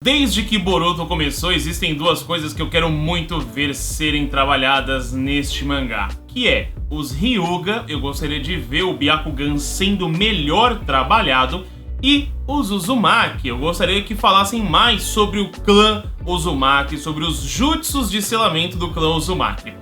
Desde que Boruto começou, existem duas coisas que eu quero muito ver serem trabalhadas neste mangá, que é os Hyuga. Eu gostaria de ver o Byakugan sendo melhor trabalhado, e os Uzumaki. Eu gostaria que falassem mais sobre o clã Uzumaki, sobre os jutsus de selamento do clã Uzumaki.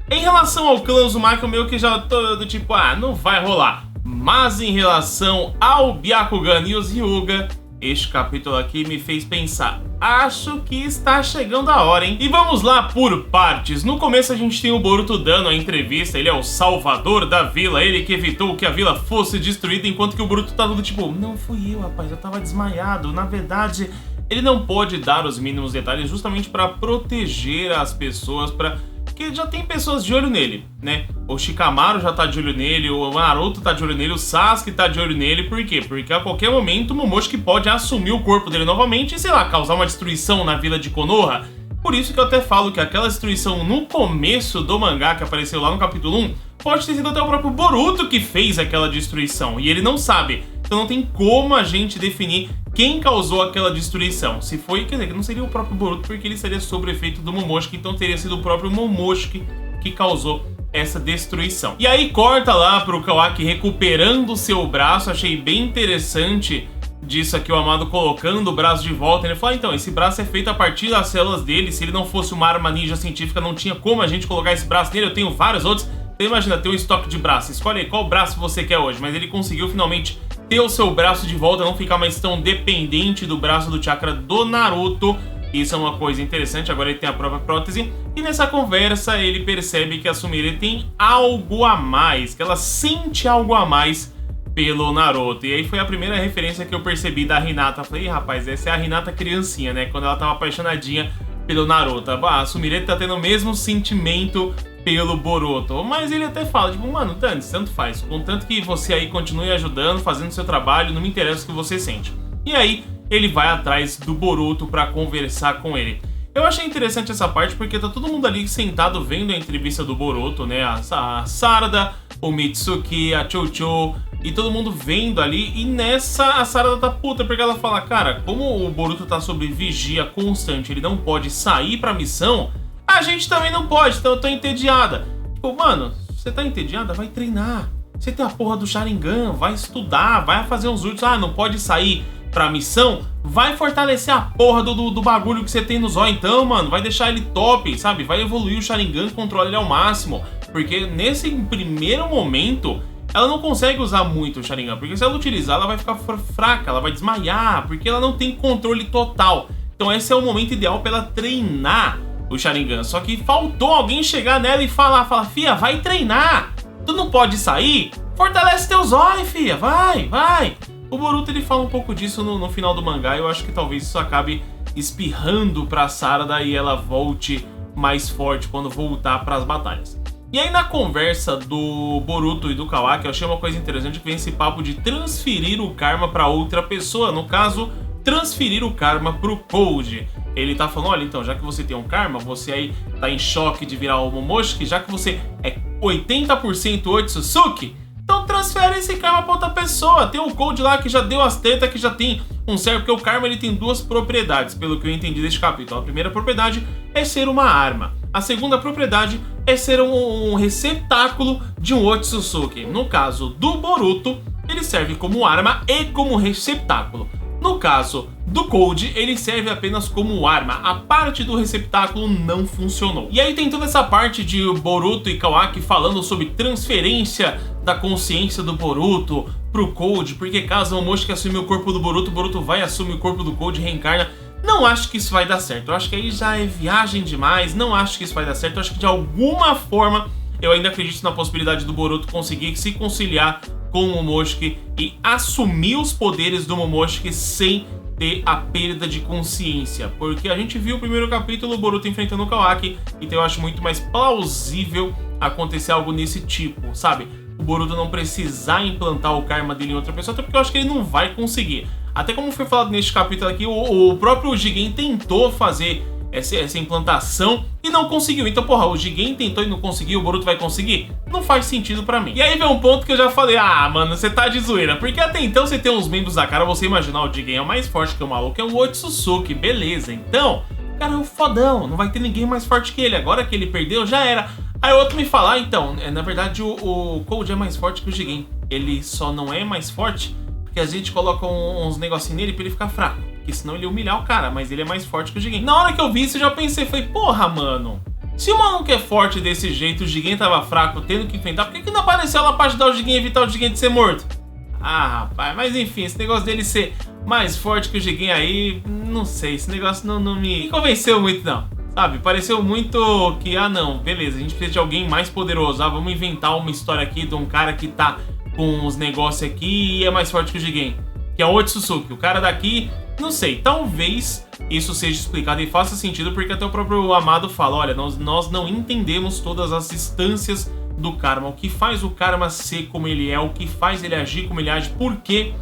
Em relação ao clã Uzumaki, eu meio que já tô do tipo, não vai rolar. Mas em relação ao Byakugan e os Hyuga, este capítulo aqui me fez pensar, acho que está chegando a hora, hein? E vamos lá por partes. No começo a gente tem o Boruto dando a entrevista, ele é o salvador da vila, ele que evitou que a vila fosse destruída, enquanto que o Boruto tá tudo tipo, não fui eu, rapaz, eu tava desmaiado. Na verdade, ele não pode dar os mínimos detalhes justamente para proteger as pessoas, porque já tem pessoas de olho nele, né? O Shikamaru já tá de olho nele, o Naruto tá de olho nele, o Sasuke tá de olho nele. Por quê? Porque a qualquer momento o Momoshiki pode assumir o corpo dele novamente e, sei lá, causar uma destruição na vila de Konoha. Por isso que eu até falo que aquela destruição no começo do mangá, que apareceu lá no capítulo 1, pode ter sido até o próprio Boruto que fez aquela destruição, e ele não sabe. Então não tem como a gente definir quem causou aquela destruição. Se foi, quer dizer, que não seria o próprio Boruto, porque ele estaria sob o efeito do Momoshiki, então teria sido o próprio Momoshiki que causou essa destruição. E aí corta lá pro Kawaki recuperando o seu braço. Achei bem interessante disso aqui, o Amado colocando o braço de volta. Ele fala, então, esse braço é feito a partir das células dele. Se ele não fosse uma arma ninja científica, não tinha como a gente colocar esse braço nele. Eu tenho vários outros. Então imagina, ter um estoque de braço. Escolhe aí qual braço você quer hoje. Mas ele conseguiu finalmente ter o seu braço de volta, não ficar mais tão dependente do braço do chakra do Naruto. Isso é uma coisa interessante, agora ele tem a própria prótese. E nessa conversa ele percebe que a Sumire tem algo a mais, que ela sente algo a mais pelo Naruto. E aí foi a primeira referência que eu percebi da Hinata. Eu falei, rapaz, essa é a Hinata criancinha, né? Quando ela tava apaixonadinha pelo Naruto. A Sumire tá tendo o mesmo sentimento pelo Boruto. Mas ele até fala, tipo, mano, Dani, tanto faz. Contanto que você aí continue ajudando, fazendo seu trabalho, não me interessa o que você sente. E aí ele vai atrás do Boruto pra conversar com ele. Eu achei interessante essa parte porque tá todo mundo ali sentado vendo a entrevista do Boruto, né? A Sarada, o Mitsuki, a Chocho, e todo mundo vendo ali. E nessa a Sarada tá puta porque ela fala, cara, como o Boruto tá sob vigia constante, ele não pode sair pra missão, a gente também não pode, então eu tô entediada. Tipo, mano, você tá entediada? Vai treinar. Você tem a porra do Sharingan, vai estudar, vai fazer uns jutsus. Não pode sair pra missão? Vai fortalecer a porra do bagulho que você tem no zóio então, mano. Vai deixar ele top, sabe? Vai evoluir o Sharingan, controla ele ao máximo. Porque nesse primeiro momento, ela não consegue usar muito o Sharingan. Porque se ela utilizar, ela vai ficar fraca, ela vai desmaiar. Porque ela não tem controle total. Então esse é o momento ideal pra ela treinar o Sharingan. Só que faltou alguém chegar nela e falar, fia, vai treinar. Tu não pode sair? Fortalece teu zóio, fia, vai. O Boruto ele fala um pouco disso no final do mangá. Eu acho que talvez isso acabe espirrando pra Sarada e ela volte mais forte quando voltar pras batalhas. E aí na conversa do Boruto e do Kawaki, eu achei uma coisa interessante que vem esse papo de transferir o karma pra outra pessoa. No caso, transferir o karma pro Cold. Ele tá falando, olha, então, já que você tem um karma, você aí tá em choque de virar o Momoshiki, já que você é 80% Otsutsuki, então transfere esse karma pra outra pessoa. Tem o Cold lá que já deu as tetas, que já tem um certo, porque o karma ele tem duas propriedades, pelo que eu entendi deste capítulo. A primeira propriedade é ser uma arma. A segunda propriedade é ser um receptáculo de um Otsutsuki. No caso do Boruto, ele serve como arma e como receptáculo. No caso do Cold, ele serve apenas como arma. A parte do receptáculo não funcionou. E aí tem toda essa parte de Boruto e Kawaki falando sobre transferência da consciência do Boruto pro Cold, porque caso o Momoshiki assumir o corpo do Boruto, o Boruto vai assumir o corpo do Cold e reencarna. Não acho que isso vai dar certo. Eu acho que aí já é viagem demais. Não acho que isso vai dar certo. Eu acho que de alguma forma eu ainda acredito na possibilidade do Boruto conseguir se conciliar com o Momoshiki e assumir os poderes do Momoshiki sem ter a perda de consciência. Porque a gente viu o primeiro capítulo, o Boruto enfrentando o Kawaki, então eu acho muito mais plausível acontecer algo nesse tipo, sabe? O Boruto não precisar implantar o karma dele em outra pessoa, até porque eu acho que ele não vai conseguir. Até como foi falado neste capítulo aqui, o próprio Jigen tentou fazer essa implantação e não conseguiu. Então, porra, o Jigen tentou e não conseguiu, o Boruto vai conseguir? Não faz sentido pra mim. E aí vem um ponto que eu já falei, mano, você tá de zoeira. Porque até então você tem uns membros da cara, você imaginar o Jigen é o mais forte que o maluco, é o Otsutsuki, beleza. Então, o cara é um fodão, não vai ter ninguém mais forte que ele. Agora que ele perdeu, já era. Aí o outro me fala, então, na verdade o Cold é mais forte que o Jigen. Ele só não é mais forte porque a gente coloca uns negocinhos nele pra ele ficar fraco. Porque senão ele ia humilhar o cara, mas ele é mais forte que o Jigen. Na hora que eu vi isso, eu já pensei, falei, porra, mano. Se o maluco é forte desse jeito, o Jigen tava fraco, tendo que enfrentar, por que não apareceu lá pra ajudar o Jigen e evitar o Jigen de ser morto? Rapaz, mas enfim, esse negócio dele ser mais forte que o Jigen aí, não sei, esse negócio não me convenceu muito não. Sabe, pareceu muito que, não, beleza, a gente precisa de alguém mais poderoso, vamos inventar uma história aqui de um cara que tá com os negócios aqui e é mais forte que o Jigen, que é o Otsutsuki, o cara daqui, não sei, talvez isso seja explicado e faça sentido, porque até o próprio Amado fala, olha, nós não entendemos todas as instâncias do karma, o que faz o karma ser como ele é, o que faz ele agir como ele age, por que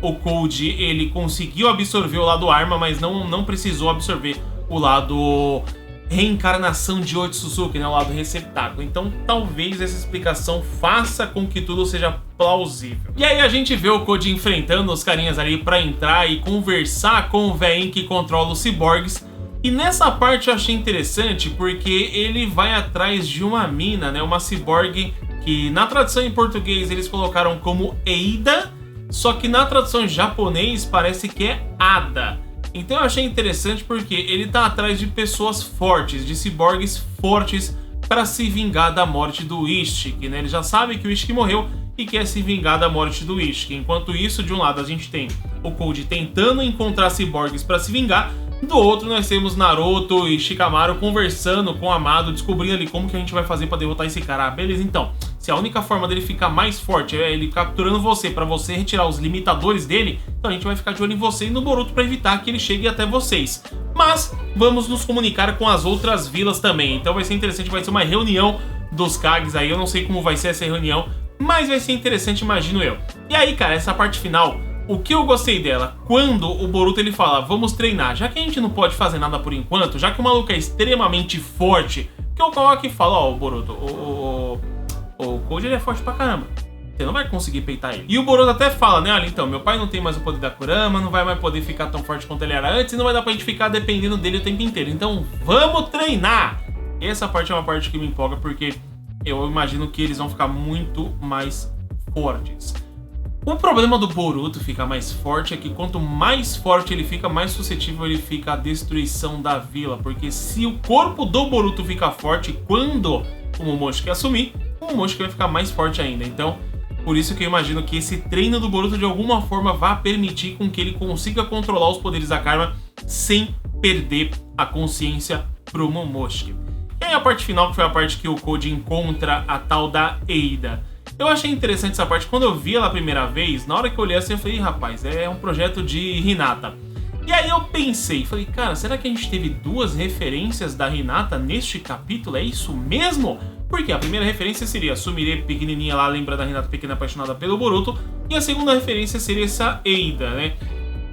o Cold, ele conseguiu absorver o lado arma, mas não precisou absorver o lado reencarnação de Otsutsuki, né, o lado receptáculo. Então talvez essa explicação faça com que tudo seja plausível. E aí a gente vê o Code enfrentando os carinhas ali pra entrar e conversar com o velhinho que controla os ciborgues. E nessa parte eu achei interessante porque ele vai atrás de uma mina, né, uma ciborgue que na tradução em português eles colocaram como Eida, só que na tradução em japonês parece que é Ada. Então eu achei interessante porque ele tá atrás de pessoas fortes, de ciborgues fortes para se vingar da morte do Ishiki, né? Ele já sabe que o Ishiki morreu e quer se vingar da morte do Ishiki. Enquanto isso, de um lado a gente tem o Cold tentando encontrar ciborgues para se vingar, do outro nós temos Naruto e Shikamaru conversando com o Amado, descobrindo ali como que a gente vai fazer para derrotar esse cara. Beleza, então, se a única forma dele ficar mais forte é ele capturando você para você retirar os limitadores dele, então a gente vai ficar de olho em você e no Boruto para evitar que ele chegue até vocês. Mas vamos nos comunicar com as outras vilas também, então vai ser interessante, vai ser uma reunião dos Kages aí, eu não sei como vai ser essa reunião, mas vai ser interessante, imagino eu. E aí, cara, essa parte final, o que eu gostei dela, quando o Boruto ele fala, vamos treinar, já que a gente não pode fazer nada por enquanto, já que o maluco é extremamente forte, que eu coloco e falo, o Boruto, o Cold ele é forte pra caramba, você não vai conseguir peitar ele. E o Boruto até fala, né, olha, então, meu pai não tem mais o poder da Kurama, não vai mais poder ficar tão forte quanto ele era antes, e não vai dar pra gente ficar dependendo dele o tempo inteiro, então vamos treinar! E essa parte é uma parte que me empolga, porque eu imagino que eles vão ficar muito mais fortes. O problema do Boruto ficar mais forte é que quanto mais forte ele fica, mais suscetível ele fica à destruição da vila. Porque se o corpo do Boruto ficar forte, quando o Momoshiki assumir, o Momoshiki vai ficar mais forte ainda. Então, por isso que eu imagino que esse treino do Boruto de alguma forma vai permitir com que ele consiga controlar os poderes da Karma sem perder a consciência pro Momoshiki. E aí a parte final, que foi a parte que o Code encontra a tal da Eida. Eu achei interessante essa parte, quando eu vi ela a primeira vez, na hora que eu olhei assim, eu falei, rapaz, é um projeto de Hinata. E aí eu pensei, falei, cara, será que a gente teve duas referências da Hinata neste capítulo? É isso mesmo? Porque a primeira referência seria a Sumire pequenininha lá, lembra da Hinata pequena apaixonada pelo Boruto, e a segunda referência seria essa Eida, né?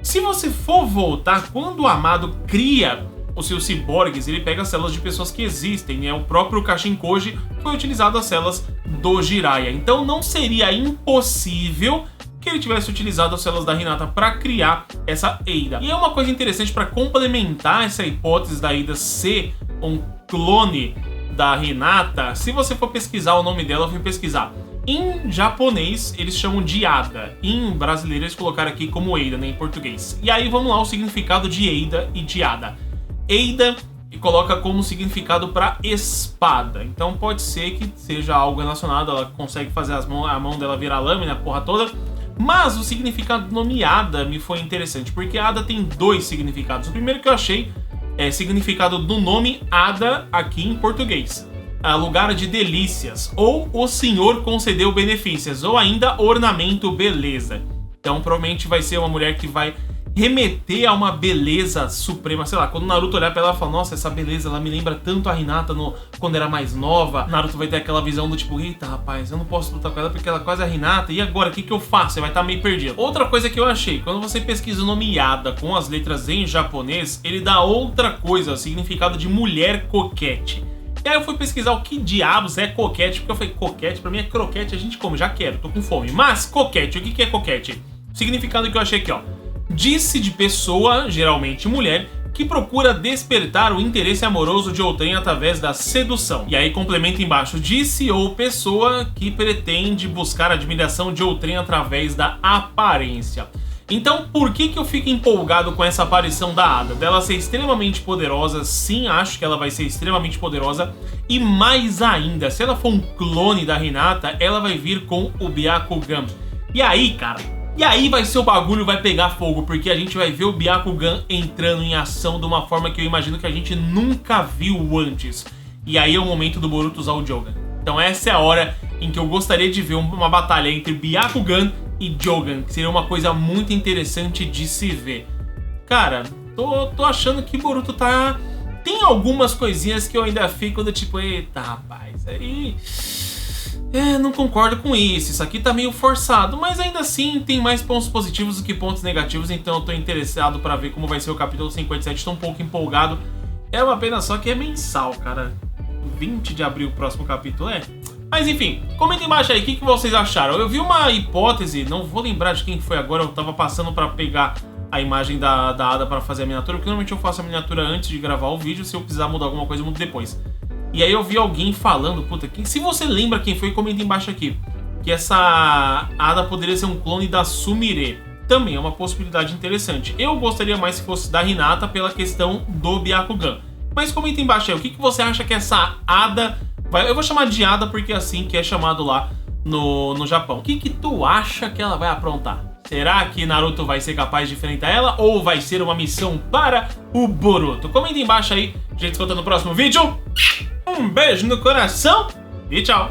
Se você for voltar, quando o Amado cria os seus ciborgues, ele pega as células de pessoas que existem, né? O próprio Kashinkoji foi utilizado as células do Jiraiya. Então não seria impossível que ele tivesse utilizado as células da Hinata para criar essa Eida. E é uma coisa interessante para complementar essa hipótese da Eida ser um clone da Hinata. Se você for pesquisar o nome dela, eu fui pesquisar. Em japonês, eles chamam de Ada. Em brasileiro, eles colocaram aqui como Eida, né, em português. E aí, vamos lá, o significado de Eida e de Ada. Eida coloca como significado para espada. Então pode ser que seja algo relacionado, ela consegue fazer a mão dela virar lâmina, a porra toda. Mas o significado do nome Ada me foi interessante, porque Ada tem dois significados. O primeiro que eu achei é significado do nome Ada aqui em português. Lugar de delícias, ou o senhor concedeu benefícios, ou ainda ornamento, beleza. Então provavelmente vai ser uma mulher que vai remeter a uma beleza suprema. Sei lá, quando o Naruto olhar pra ela e falar, nossa, essa beleza, ela me lembra tanto a Hinata quando era mais nova. Naruto vai ter aquela visão do tipo, eita rapaz, eu não posso lutar com ela porque ela quase é a Hinata. E agora, o que eu faço? Você vai estar meio perdido. Outra coisa que eu achei, quando você pesquisa o nome Yada com as letras em japonês, ele dá outra coisa, significado de mulher coquete. E aí eu fui pesquisar o que diabos é coquete, porque eu falei, coquete, pra mim é croquete, a gente come, já quero, tô com fome. Mas coquete, o que é coquete? O significado que eu achei aqui, ó. Disse de pessoa, geralmente mulher, que procura despertar o interesse amoroso de outrem através da sedução. E aí complementa embaixo, disse ou pessoa que pretende buscar a admiração de outrem através da aparência. Então, por que eu fico empolgado com essa aparição da Ada? Dela ser extremamente poderosa, sim, acho que ela vai ser extremamente poderosa. E mais ainda, se ela for um clone da Hinata, ela vai vir com o Byakugan. E aí, cara... E aí vai ser o bagulho, vai pegar fogo, porque a gente vai ver o Byakugan entrando em ação de uma forma que eu imagino que a gente nunca viu antes. E aí é o momento do Boruto usar o Jogan. Então essa é a hora em que eu gostaria de ver uma batalha entre Byakugan e Jogan, que seria uma coisa muito interessante de se ver. Cara, tô achando que Boruto tá... Tem algumas coisinhas que eu ainda fico do tipo, eita rapaz, aí... não concordo com isso aqui tá meio forçado, mas ainda assim tem mais pontos positivos do que pontos negativos, então eu tô interessado pra ver como vai ser o capítulo 57, tô um pouco empolgado. É uma pena só que é mensal, cara. 20 de abril o próximo capítulo, Mas enfim, comenta embaixo aí o que vocês acharam. Eu vi uma hipótese, não vou lembrar de quem foi agora, eu tava passando pra pegar a imagem da Ada pra fazer a miniatura, porque normalmente eu faço a miniatura antes de gravar o vídeo, se eu precisar mudar alguma coisa eu mudo depois. E aí eu vi alguém falando, puta, se você lembra quem foi, comenta embaixo aqui, que essa Ada poderia ser um clone da Sumire. Também é uma possibilidade interessante. Eu gostaria mais que fosse da Hinata pela questão do Byakugan. Mas comenta embaixo aí, o que você acha que essa Ada vai... Eu vou chamar de Ada porque é assim que é chamado lá no Japão. O que tu acha que ela vai aprontar? Será que Naruto vai ser capaz de enfrentar ela ou vai ser uma missão para o Boruto? Comenta embaixo aí, a gente se encontra no próximo vídeo. Um beijo no coração e tchau!